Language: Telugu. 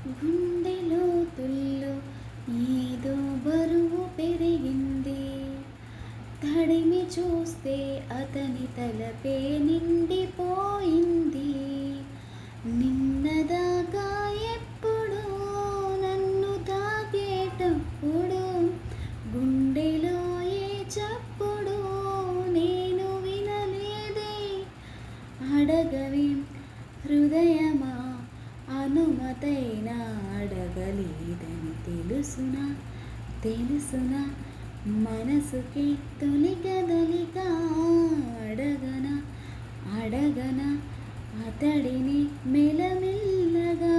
గుండెలో తుల్లో ఏదో బరువు పెరిగింది. తడిమి చూస్తే అతని తలపే నిండిపోయింది. నిన్నదాకా ఎప్పుడో నన్ను తాకేటప్పుడు గుండెలో ఏ చప్పుడు నేను వినలేదే. అడగవేం హృదయమా, అనుమతైనా అడగలేదని తెలుసునా, తెలుసునా. మనసుకి తొలి కదలిక అడగనా, అడగనా అతడిని మెల్లమెల్లగా.